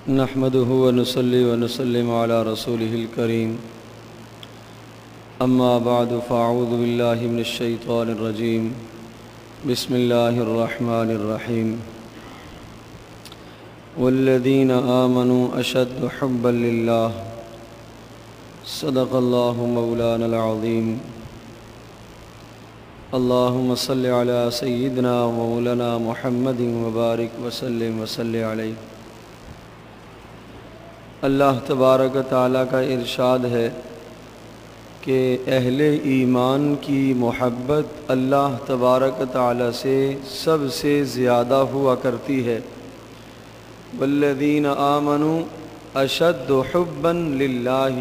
نحمده ونصلي ونسلم على رسوله الكريم أما بعد فأعوذ بالله من الشيطان الرجيم بسم الله الرحمن الرحيم والذين آمنوا أشد حبا لله صدق الله مولانا العظيم اللهم صل على سيدنا ومولانا محمد وبارك وسلم وصل عليه۔ اللہ تبارک و تعالیٰ کا ارشاد ہے کہ اہل ایمان کی محبت اللہ تبارک و تعالیٰ سے سب سے زیادہ ہوا کرتی ہے۔ والذین آمنوا اشد حبا للہ،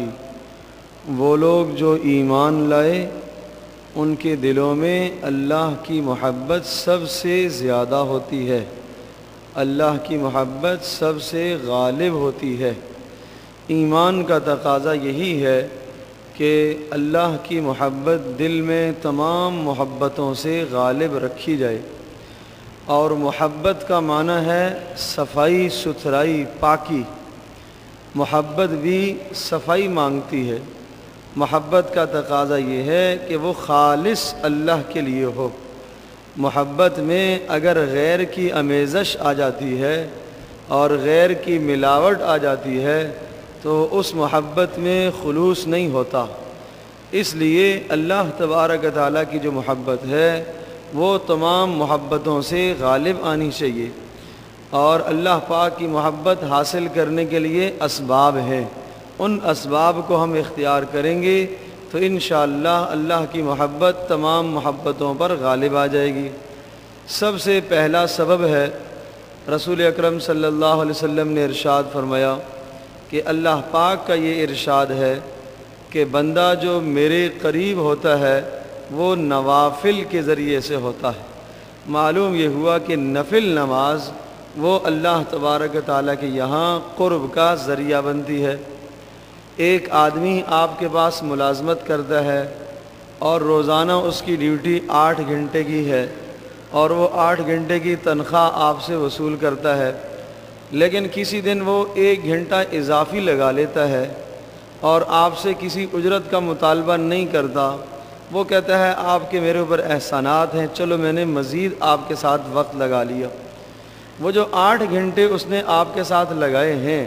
وہ لوگ جو ایمان لائے ان کے دلوں میں اللہ کی محبت سب سے زیادہ ہوتی ہے، اللہ کی محبت سب سے غالب ہوتی ہے۔ ایمان کا تقاضا یہی ہے کہ اللہ کی محبت دل میں تمام محبتوں سے غالب رکھی جائے، اور محبت کا معنی ہے صفائی ستھرائی پاکی۔ محبت بھی صفائی مانگتی ہے، محبت کا تقاضا یہ ہے کہ وہ خالص اللہ کے لیے ہو۔ محبت میں اگر غیر کی آمیزش آ جاتی ہے اور غیر کی ملاوٹ آ جاتی ہے تو اس محبت میں خلوص نہیں ہوتا۔ اس لیے اللہ تبارک و تعالیٰ کی جو محبت ہے وہ تمام محبتوں سے غالب آنی چاہیے، اور اللہ پاک کی محبت حاصل کرنے کے لیے اسباب ہیں، ان اسباب کو ہم اختیار کریں گے تو انشاءاللہ اللہ کی محبت تمام محبتوں پر غالب آ جائے گی۔ سب سے پہلا سبب ہے، رسول اکرم صلی اللہ علیہ وسلم نے ارشاد فرمایا کہ اللہ پاک کا یہ ارشاد ہے کہ بندہ جو میرے قریب ہوتا ہے وہ نوافل کے ذریعے سے ہوتا ہے۔ معلوم یہ ہوا کہ نفل نماز وہ اللہ تبارک و تعالیٰ کے یہاں قرب کا ذریعہ بنتی ہے۔ ایک آدمی آپ کے پاس ملازمت کرتا ہے اور روزانہ اس کی ڈیوٹی 8 گھنٹے کی ہے، اور وہ 8 گھنٹے کی تنخواہ آپ سے وصول کرتا ہے، لیکن کسی دن وہ 1 گھنٹہ اضافی لگا لیتا ہے اور آپ سے کسی اجرت کا مطالبہ نہیں کرتا۔ وہ کہتا ہے آپ کے میرے اوپر احسانات ہیں، چلو میں نے مزید آپ کے ساتھ وقت لگا لیا۔ وہ جو 8 گھنٹے اس نے آپ کے ساتھ لگائے ہیں،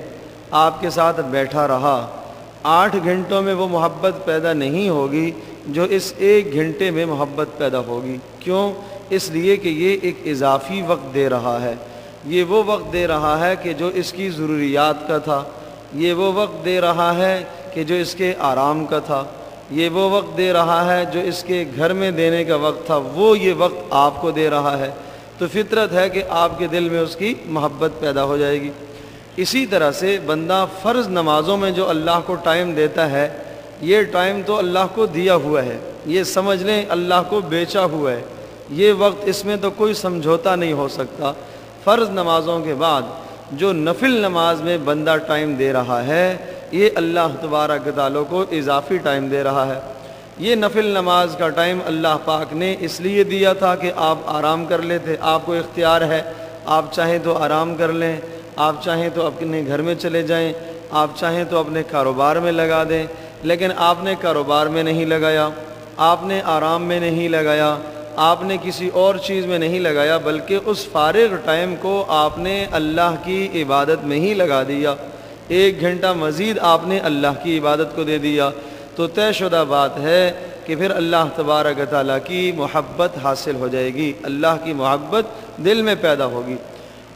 آپ کے ساتھ بیٹھا رہا، 8 گھنٹوں میں وہ محبت پیدا نہیں ہوگی جو اس 1 گھنٹے میں محبت پیدا ہوگی۔ کیوں؟ اس لیے کہ یہ ایک اضافی وقت دے رہا ہے، یہ وہ وقت دے رہا ہے کہ جو اس کی ضروریات کا تھا، یہ وہ وقت دے رہا ہے کہ جو اس کے آرام کا تھا، یہ وہ وقت دے رہا ہے جو اس کے گھر میں دینے کا وقت تھا، وہ یہ وقت آپ کو دے رہا ہے، تو فطرت ہے کہ آپ کے دل میں اس کی محبت پیدا ہو جائے گی۔ اسی طرح سے بندہ فرض نمازوں میں جو اللہ کو ٹائم دیتا ہے، یہ ٹائم تو اللہ کو دیا ہوا ہے، یہ سمجھ لیں اللہ کو بیچا ہوا ہے، یہ وقت اس میں تو کوئی سمجھوتا نہیں ہو سکتا۔ فرض نمازوں کے بعد جو نفل نماز میں بندہ ٹائم دے رہا ہے، یہ اللہ تبارک و تعالیٰ کو اضافی ٹائم دے رہا ہے۔ یہ نفل نماز کا ٹائم اللہ پاک نے اس لیے دیا تھا کہ آپ آرام کر لیتے، آپ کو اختیار ہے، آپ چاہیں تو آرام کر لیں، آپ چاہیں تو اپنے گھر میں چلے جائیں، آپ چاہیں تو اپنے کاروبار میں لگا دیں، لیکن آپ نے کاروبار میں نہیں لگایا، آپ نے آرام میں نہیں لگایا، آپ نے کسی اور چیز میں نہیں لگایا، بلکہ اس فارغ ٹائم کو آپ نے اللہ کی عبادت میں ہی لگا دیا۔ 1 گھنٹہ مزید آپ نے اللہ کی عبادت کو دے دیا، تو طے شدہ بات ہے کہ پھر اللہ تبارک و تعالیٰ کی محبت حاصل ہو جائے گی، اللہ کی محبت دل میں پیدا ہوگی۔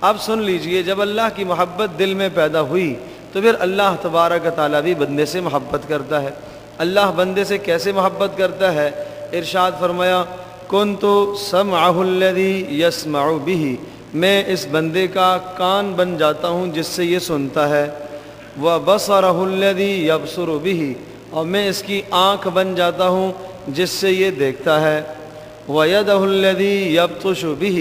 اب سن لیجئے، جب اللہ کی محبت دل میں پیدا ہوئی تو پھر اللہ تبارک و تعالیٰ بھی بندے سے محبت کرتا ہے۔ اللہ بندے سے کیسے محبت کرتا ہے؟ ارشاد فرمایا، کنتُ سمعہ الذی یسمع بہ، میں اس بندے کا کان بن جاتا ہوں جس سے یہ سنتا ہے، وبصرہ الذی یبصر بہ، اور میں اس کی آنکھ بن جاتا ہوں جس سے یہ دیکھتا ہے، ویدہ الذی یبطش بہ،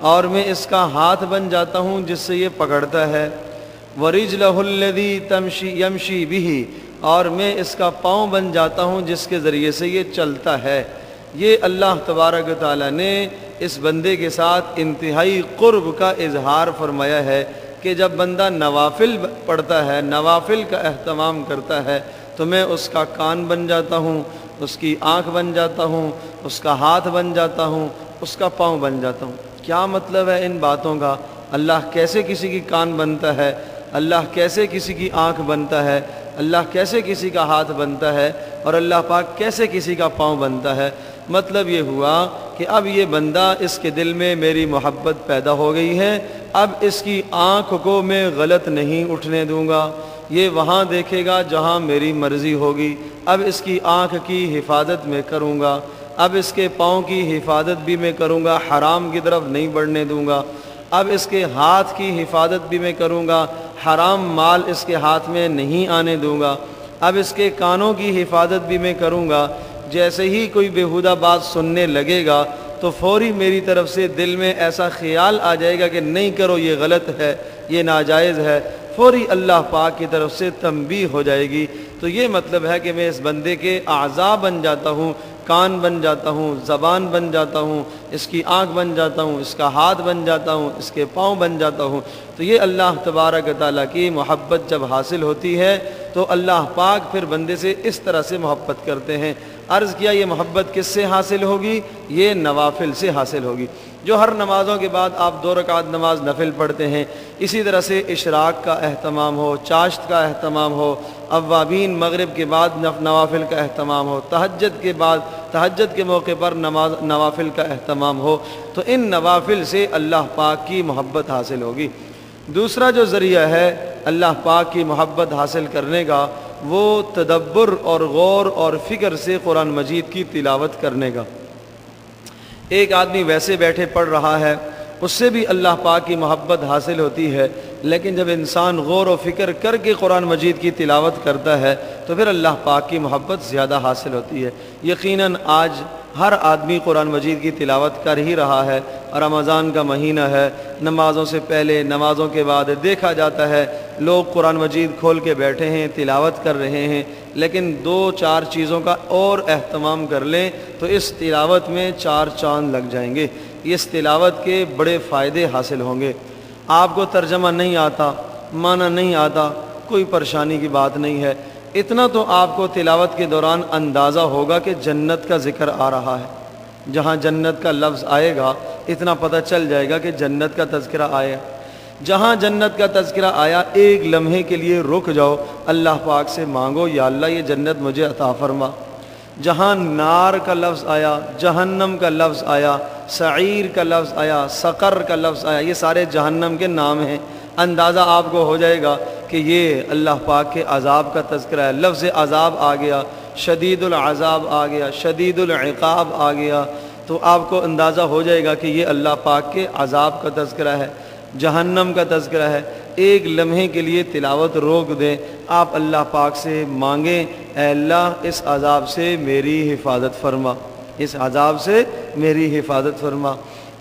اور میں اس کا ہاتھ بن جاتا ہوں جس سے یہ پکڑتا ہے، ورجلہ الذی یمشی بہ، اور میں اس کا پاؤں بن جاتا ہوں جس کے ذریعے سے یہ چلتا ہے۔ یہ اللہ تبارک و تعالیٰ نے اس بندے کے ساتھ انتہائی قرب کا اظہار فرمایا ہے کہ جب بندہ نوافل پڑھتا ہے، نوافل کا اہتمام کرتا ہے، تو میں اس کا کان بن جاتا ہوں، اس کی آنکھ بن جاتا ہوں، اس کا ہاتھ بن جاتا ہوں، اس کا پاؤں بن جاتا ہوں۔ کیا مطلب ہے ان باتوں کا؟ اللہ کیسے کسی کی کان بنتا ہے، اللہ کیسے کسی کی آنکھ بنتا ہے، اللہ کیسے کسی کا ہاتھ بنتا ہے، اور اللہ پاک کیسے کسی کا پاؤں بنتا ہے؟ مطلب یہ ہوا کہ اب یہ بندہ، اس کے دل میں میری محبت پیدا ہو گئی ہے، اب اس کی آنکھ کو میں غلط نہیں اٹھنے دوں گا، یہ وہاں دیکھے گا جہاں میری مرضی ہوگی، اب اس کی آنکھ کی حفاظت میں کروں گا، اب اس کے پاؤں کی حفاظت بھی میں کروں گا، حرام کی طرف نہیں بڑھنے دوں گا، اب اس کے ہاتھ کی حفاظت بھی میں کروں گا، حرام مال اس کے ہاتھ میں نہیں آنے دوں گا، اب اس کے کانوں کی حفاظت بھی میں کروں گا۔ جیسے ہی کوئی بیہودہ بات سننے لگے گا تو فوری میری طرف سے دل میں ایسا خیال آ جائے گا کہ نہیں کرو، یہ غلط ہے، یہ ناجائز ہے، فوری اللہ پاک کی طرف سے تنبیہ ہو جائے گی۔ تو یہ مطلب ہے کہ میں اس بندے کے اعضاء بن جاتا ہوں، کان بن جاتا ہوں، زبان بن جاتا ہوں، اس کی آنکھ بن جاتا ہوں، اس کا ہاتھ بن جاتا ہوں، اس کے پاؤں بن جاتا ہوں۔ تو یہ اللہ تبارک و تعالیٰ کی محبت جب حاصل ہوتی ہے تو اللہ پاک پھر بندے سے اس طرح سے محبت کرتے ہیں۔ عرض کیا یہ محبت کس سے حاصل ہوگی؟ یہ نوافل سے حاصل ہوگی۔ جو ہر نمازوں کے بعد آپ 2 رکعت نماز نفل پڑھتے ہیں، اسی طرح سے اشراق کا اہتمام ہو، چاشت کا اہتمام ہو، اوابین مغرب کے بعد نوافل کا اہتمام ہو، تہجد کے بعد، تہجد کے موقع پر نوافل کا اہتمام ہو، تو ان نوافل سے اللہ پاک کی محبت حاصل ہوگی۔ دوسرا جو ذریعہ ہے اللہ پاک کی محبت حاصل کرنے کا، وہ تدبر اور غور اور فکر سے قرآن مجید کی تلاوت کرنے کا۔ ایک آدمی ویسے بیٹھے پڑھ رہا ہے، اس سے بھی اللہ پاک کی محبت حاصل ہوتی ہے، لیکن جب انسان غور و فکر کر کے قرآن مجید کی تلاوت کرتا ہے تو پھر اللہ پاک کی محبت زیادہ حاصل ہوتی ہے۔ یقیناً آج ہر آدمی قرآن مجید کی تلاوت کر ہی رہا ہے، رمضان کا مہینہ ہے، نمازوں سے پہلے، نمازوں کے بعد دیکھا جاتا ہے لوگ قرآن مجید کھول کے بیٹھے ہیں، تلاوت کر رہے ہیں، لیکن 2-4 چیزوں کا اور اہتمام کر لیں تو اس تلاوت میں 4 چاند لگ جائیں گے۔ اس تلاوت کے بڑے فائدے حاصل ہوں گے۔ آپ کو ترجمہ نہیں آتا، معنی نہیں آتا، کوئی پریشانی کی بات نہیں ہے، اتنا تو آپ کو تلاوت کے دوران اندازہ ہوگا کہ جنت کا ذکر آ رہا ہے۔ جہاں جنت کا لفظ آئے گا اتنا پتہ چل جائے گا کہ جنت کا تذکرہ آیا۔ جہاں جنت کا تذکرہ آیا ایک لمحے کے لیے رک جاؤ، اللہ پاک سے مانگو یا اللہ یہ جنت مجھے عطا فرما۔ جہاں نار کا لفظ آیا، جہنم کا لفظ آیا، سعیر کا لفظ آیا، سقر کا لفظ آیا، یہ سارے جہنم کے نام ہیں۔ اندازہ آپ کو ہو جائے گا کہ یہ اللہ پاک کے عذاب کا تذکرہ ہے۔ لفظ عذاب آ گیا، شدید العذاب آ گیا، شدید العقاب آ گیا، تو آپ کو اندازہ ہو جائے گا کہ یہ اللہ پاک کے عذاب کا تذکرہ ہے، جہنم کا تذکرہ ہے۔ ایک لمحے کے لیے تلاوت روک دیں، آپ اللہ پاک سے مانگیں، اے اللہ اس عذاب سے میری حفاظت فرما، اس عذاب سے میری حفاظت فرما۔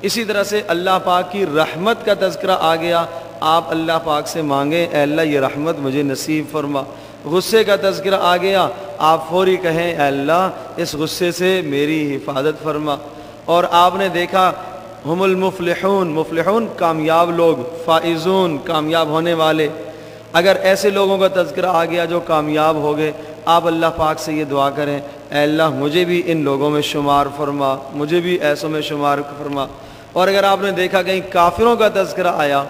اسی طرح سے اللہ پاک کی رحمت کا تذکرہ آ گیا، آپ اللہ پاک سے مانگیں، اے اللہ یہ رحمت مجھے نصیب فرما۔ غصے کا تذکرہ آ گیا، آپ فوری کہیں، اے اللہ اس غصے سے میری حفاظت فرما۔ اور آپ نے دیکھا ہم المفلحون، مفلحون کامیاب لوگ، فائزون کامیاب ہونے والے، اگر ایسے لوگوں کا تذکرہ آ گیا جو کامیاب ہو گئے، آپ اللہ پاک سے یہ دعا کریں، اے اللہ مجھے بھی ان لوگوں میں شمار فرما، مجھے بھی ایسوں میں شمار فرما۔ اور اگر آپ نے دیکھا کہیں کافروں کا تذکرہ آیا،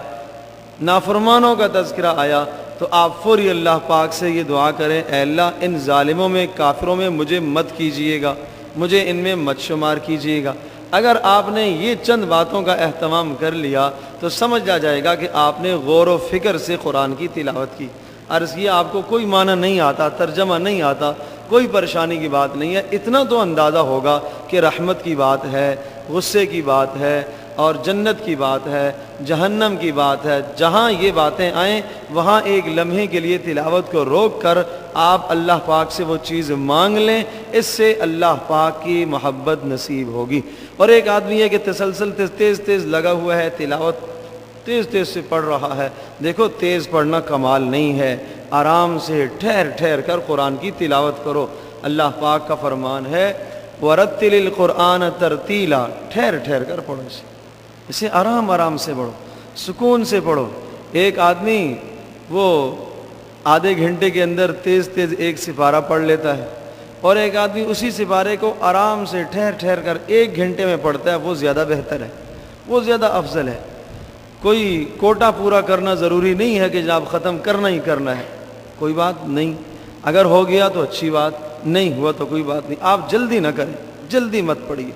نافرمانوں کا تذکرہ آیا، تو آپ فوری اللہ پاک سے یہ دعا کریں، اے اللہ ان ظالموں میں، کافروں میں مجھے مت کیجئے گا، مجھے ان میں مت شمار کیجئے گا۔ اگر آپ نے یہ چند باتوں کا اہتمام کر لیا تو سمجھ آ جائے گا کہ آپ نے غور و فکر سے قرآن کی تلاوت کی۔ عرض کیا آپ کو کوئی معنی نہیں آتا، ترجمہ نہیں آتا، کوئی پریشانی کی بات نہیں ہے، اتنا تو اندازہ ہوگا کہ رحمت کی بات ہے، غصے کی بات ہے، اور جنت کی بات ہے، جہنم کی بات ہے۔ جہاں یہ باتیں آئیں وہاں ایک لمحے کے لیے تلاوت کو روک کر آپ اللہ پاک سے وہ چیز مانگ لیں، اس سے اللہ پاک کی محبت نصیب ہوگی۔ اور ایک آدمی ہے کہ تسلسل تیز تیز لگا ہوا ہے، تلاوت تیز تیز سے پڑھ رہا ہے، دیکھو تیز پڑھنا کمال نہیں ہے، آرام سے ٹھہر ٹھہر کر قرآن کی تلاوت کرو۔ اللہ پاک کا فرمان ہے وَرَتِّلِ الْقُرْآنَ تَرْتِيلًا، ٹھہر ٹھہر کر پڑھو، اسے آرام آرام سے پڑھو، سکون سے پڑھو۔ ایک آدمی وہ آدھے گھنٹے کے اندر تیز تیز ایک سپارہ پڑھ لیتا ہے، اور ایک آدمی اسی سپارے کو آرام سے ٹھہر ٹھہر کر 1 گھنٹے میں پڑھتا ہے، وہ زیادہ بہتر ہے، وہ زیادہ افضل ہے۔ کوئی کوٹا پورا کرنا ضروری نہیں ہے کہ جناب ختم کرنا ہی کرنا ہے، کوئی بات نہیں، اگر ہو گیا تو اچھی بات، نہیں ہوا تو کوئی بات نہیں۔ آپ جلدی نہ کریں، جلدی مت پڑھیے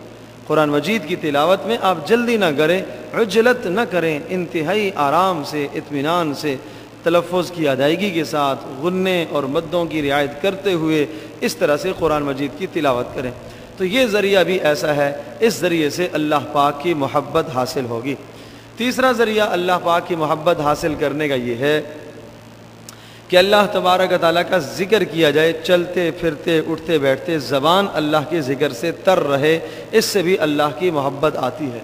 قرآن مجید کی تلاوت میں، آپ جلدی نہ کریں، عجلت نہ کریں، انتہائی آرام سے، اطمینان سے، تلفظ کی ادائیگی کے ساتھ، غنّے اور مدوں کی رعایت کرتے ہوئے اس طرح سے قرآن مجید کی تلاوت کریں۔ تو یہ ذریعہ بھی ایسا ہے، اس ذریعے سے اللہ پاک کی محبت حاصل ہوگی۔ تیسرا ذریعہ اللہ پاک کی محبت حاصل کرنے کا یہ ہے کہ اللہ تبارک و تعالیٰ کا ذکر کیا جائے، چلتے پھرتے اٹھتے بیٹھتے زبان اللہ کے ذکر سے تر رہے، اس سے بھی اللہ کی محبت آتی ہے۔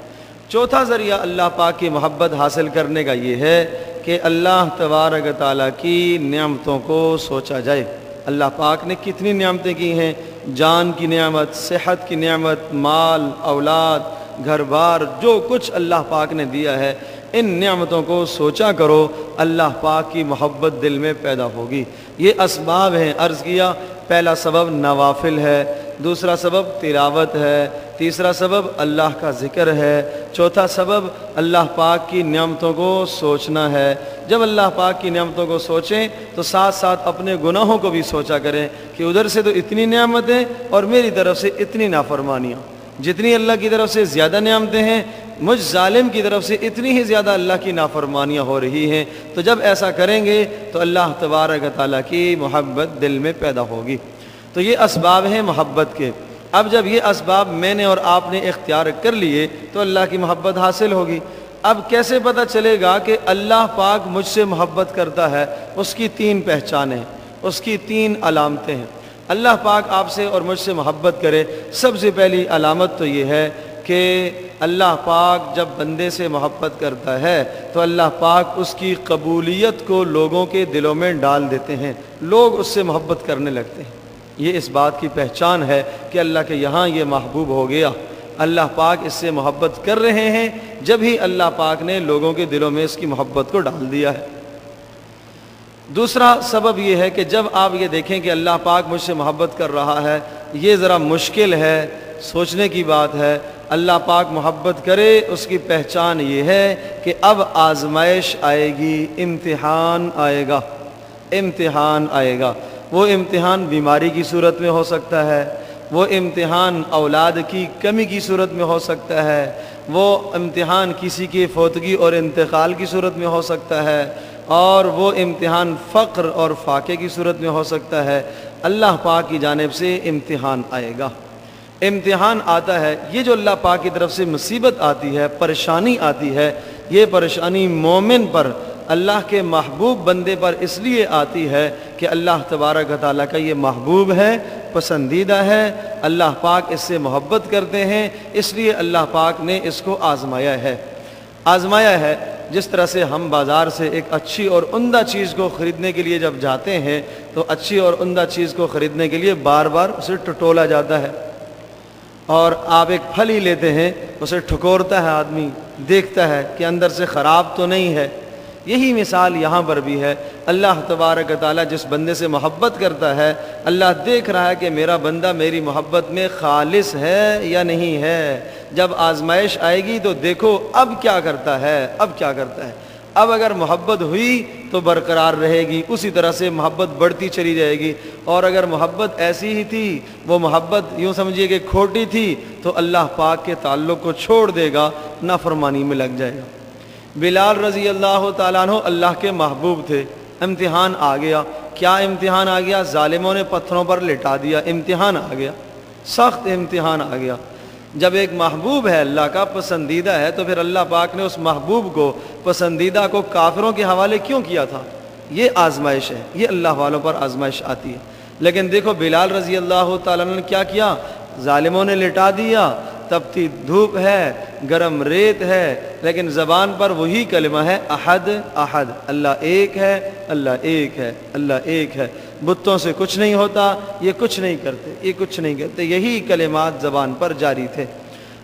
چوتھا ذریعہ اللہ پاک کی محبت حاصل کرنے کا یہ ہے کہ اللہ تبارک و تعالیٰ کی نعمتوں کو سوچا جائے۔ اللہ پاک نے کتنی نعمتیں کی ہیں، جان کی نعمت، صحت کی نعمت، مال، اولاد، گھر بار، جو کچھ اللہ پاک نے دیا ہے، ان نعمتوں کو سوچا کرو، اللہ پاک کی محبت دل میں پیدا ہوگی۔ یہ اسباب ہیں، عرض کیا، پہلا سبب نوافل ہے، دوسرا سبب تلاوت ہے، تیسرا سبب اللہ کا ذکر ہے، چوتھا سبب اللہ پاک کی نعمتوں کو سوچنا ہے۔ جب اللہ پاک کی نعمتوں کو سوچیں تو ساتھ ساتھ اپنے گناہوں کو بھی سوچا کریں کہ ادھر سے تو اتنی نعمتیں اور میری طرف سے اتنی نافرمانیاں، جتنی اللہ کی طرف سے زیادہ نعمتیں ہیں، مجھ ظالم کی طرف سے اتنی ہی زیادہ اللہ کی نافرمانیاں ہو رہی ہیں۔ تو جب ایسا کریں گے تو اللہ تبارک و تعالیٰ کی محبت دل میں پیدا ہوگی۔ تو یہ اسباب ہیں محبت کے۔ اب جب یہ اسباب میں نے اور آپ نے اختیار کر لیے تو اللہ کی محبت حاصل ہوگی۔ اب کیسے پتہ چلے گا کہ اللہ پاک مجھ سے محبت کرتا ہے؟ اس کی 3 پہچانیں، اس کی 3 علامتیں ہیں۔ اللہ پاک آپ سے اور مجھ سے محبت کرے، سب سے پہلی علامت تو یہ ہے کہ اللہ پاک جب بندے سے محبت کرتا ہے تو اللہ پاک اس کی قبولیت کو لوگوں کے دلوں میں ڈال دیتے ہیں، لوگ اس سے محبت کرنے لگتے ہیں۔ یہ اس بات کی پہچان ہے کہ اللہ کے یہاں یہ محبوب ہو گیا، اللہ پاک اس سے محبت کر رہے ہیں، جب ہی اللہ پاک نے لوگوں کے دلوں میں اس کی محبت کو ڈال دیا ہے۔ دوسرا سبب یہ ہے کہ جب آپ یہ دیکھیں کہ اللہ پاک مجھ سے محبت کر رہا ہے، یہ ذرا مشکل ہے، سوچنے کی بات ہے، اللہ پاک محبت کرے، اس کی پہچان یہ ہے کہ اب آزمائش آئے گی، امتحان آئے گا، امتحان آئے گا۔ وہ امتحان بیماری کی صورت میں ہو سکتا ہے، وہ امتحان اولاد کی کمی کی صورت میں ہو سکتا ہے، وہ امتحان کسی کی فوتگی اور انتقال کی صورت میں ہو سکتا ہے، اور وہ امتحان فقر اور فاقے کی صورت میں ہو سکتا ہے۔ اللہ پاک کی جانب سے امتحان آئے گا، امتحان آتا ہے۔ یہ جو اللہ پاک کی طرف سے مصیبت آتی ہے، پریشانی آتی ہے، یہ پریشانی مومن پر، اللہ کے محبوب بندے پر اس لیے آتی ہے کہ اللہ تبارک و تعالیٰ کا یہ محبوب ہے، پسندیدہ ہے، اللہ پاک اس سے محبت کرتے ہیں، اس لیے اللہ پاک نے اس کو آزمایا ہے۔ آزمایا ہے جس طرح سے ہم بازار سے ایک اچھی اور عمدہ چیز کو خریدنے کے لیے جب جاتے ہیں تو اچھی اور عمدہ چیز کو خریدنے کے لیے بار بار اسے ٹٹولا جاتا ہے، اور آپ ایک پھل ہی لیتے ہیں، اسے ٹھکورتا ہے آدمی، دیکھتا ہے کہ اندر سے خراب تو نہیں ہے۔ یہی مثال یہاں پر بھی ہے۔ اللہ تبارک و تعالیٰ جس بندے سے محبت کرتا ہے، اللہ دیکھ رہا ہے کہ میرا بندہ میری محبت میں خالص ہے یا نہیں ہے۔ جب آزمائش آئے گی تو دیکھو اب کیا کرتا ہے، اب کیا کرتا ہے۔ اب اگر محبت ہوئی تو برقرار رہے گی، اسی طرح سے محبت بڑھتی چلی جائے گی، اور اگر محبت ایسی ہی تھی، وہ محبت یوں سمجھیے کہ کھوٹی تھی، تو اللہ پاک کے تعلق کو چھوڑ دے گا، نافرمانی میں لگ جائے گا۔ بلال رضی اللہ تعالیٰ عنہ اللہ کے محبوب تھے، امتحان آ گیا۔ کیا امتحان آ گیا؟ ظالموں نے پتھروں پر لٹا دیا، امتحان آ گیا، سخت امتحان آ گیا۔ جب ایک محبوب ہے اللہ کا، پسندیدہ ہے، تو پھر اللہ پاک نے اس محبوب کو، پسندیدہ کو کافروں کے حوالے کیوں کیا تھا؟ یہ آزمائش ہے، یہ اللہ والوں پر آزمائش آتی ہے۔ لیکن دیکھو بلال رضی اللہ تعالیٰ عنہ نے کیا کیا؟ ظالموں نے لٹا دیا، تپتی دھوپ ہے، گرم ریت ہے، لیکن زبان پر وہی کلمہ ہے، احد احد، اللہ ایک ہے، اللہ ایک ہے، اللہ ایک ہے۔ بتوں سے کچھ نہیں ہوتا، یہ کچھ نہیں کرتے، یہ کچھ نہیں کرتے، یہی کلمات زبان پر جاری تھے۔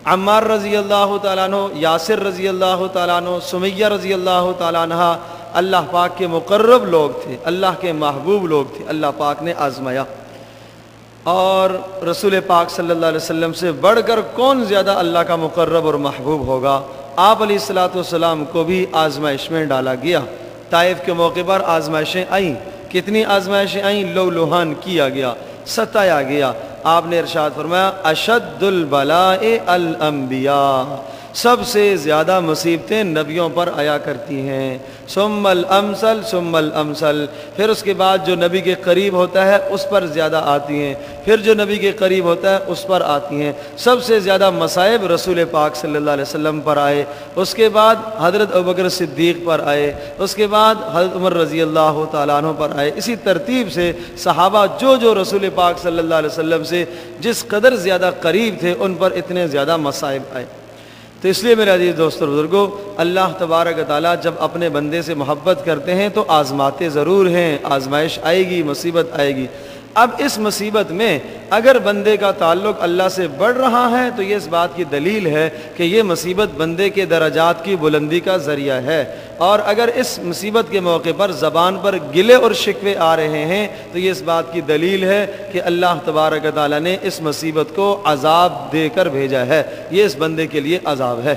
عمار رضی اللہ تعالیٰ عنہ، یاسر رضی اللہ تعالیٰ عنہ، سمیہ رضی اللہ تعالیٰ عنہ، اللہ پاک کے مقرب لوگ تھے، اللہ کے محبوب لوگ تھے، اللہ پاک نے آزمایا۔ اور رسول پاک صلی اللہ علیہ وسلم سے بڑھ کر کون زیادہ اللہ کا مقرب اور محبوب ہوگا؟ آپ علیہ الصلوۃ والسلام کو بھی آزمائش میں ڈالا گیا۔ طائف کے موقع پر آزمائشیں آئیں، کتنی آزمائشیں آئیں؟ لو لوہان کیا گیا، ستایا گیا۔ آپ نے ارشاد فرمایا اشد البلاء الانبیاء، سب سے زیادہ مصیبتیں نبیوں پر آیا کرتی ہیں، ثم الامثل ثم الامثل، پھر اس کے بعد جو نبی کے قریب ہوتا ہے اس پر زیادہ آتی ہیں، پھر جو نبی کے قریب ہوتا ہے اس پر آتی ہیں۔ سب سے زیادہ مصائب رسول پاک صلی اللہ علیہ وسلم پر آئے، اس کے بعد حضرت ابوبکر صدیق پر آئے، اس کے بعد حضرت عمر رضی اللہ تعالیٰ عنہ پر آئے۔ اسی ترتیب سے صحابہ جو رسول پاک صلی اللہ علیہ وسلم سے جس قدر زیادہ قریب تھے ان پر اتنے زیادہ مصائب آئے۔ تو اس لیے میرے عزیز دوستو بزرگوں، اللہ تبارک و تعالیٰ جب اپنے بندے سے محبت کرتے ہیں تو آزماتے ضرور ہیں، آزمائش آئے گی، مصیبت آئے گی۔ اب اس مصیبت میں اگر بندے کا تعلق اللہ سے بڑھ رہا ہے تو یہ اس بات کی دلیل ہے کہ یہ مصیبت بندے کے درجات کی بلندی کا ذریعہ ہے، اور اگر اس مصیبت کے موقع پر زبان پر گلے اور شکوے آ رہے ہیں تو یہ اس بات کی دلیل ہے کہ اللہ تبارک و تعالیٰ نے اس مصیبت کو عذاب دے کر بھیجا ہے، یہ اس بندے کے لیے عذاب ہے۔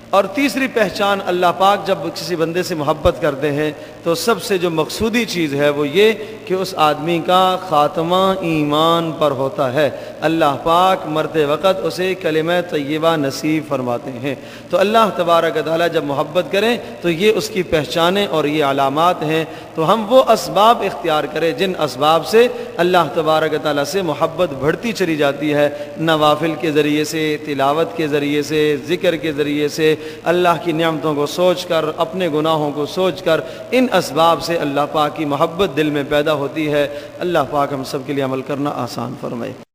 اور تیسری پہچان، اللہ پاک جب کسی بندے سے محبت کرتے ہیں تو سب سے جو مقصودی چیز ہے وہ یہ کہ اس آدمی کا خاتمہ ایمان پر ہوتا ہے، اللہ پاک مرتے وقت اسے کلمہ طیبہ نصیب فرماتے ہیں۔ تو اللہ تبارک و تعالیٰ جب محبت کریں تو یہ اس کی پہچانیں اور یہ علامات ہیں، تو ہم وہ اسباب اختیار کریں جن اسباب سے اللہ تبارک و تعالیٰ سے محبت بڑھتی چلی جاتی ہے، نوافل کے ذریعے سے، تلاوت کے ذریعے سے، ذکر کے ذریعے سے، اللہ کی نعمتوں کو سوچ کر، اپنے گناہوں کو سوچ کر، ان اسباب سے اللہ پاک کی محبت دل میں پیدا ہوتی ہے۔ اللہ پاک ہم سب کے لیے عمل کرنا آسان فرمائے۔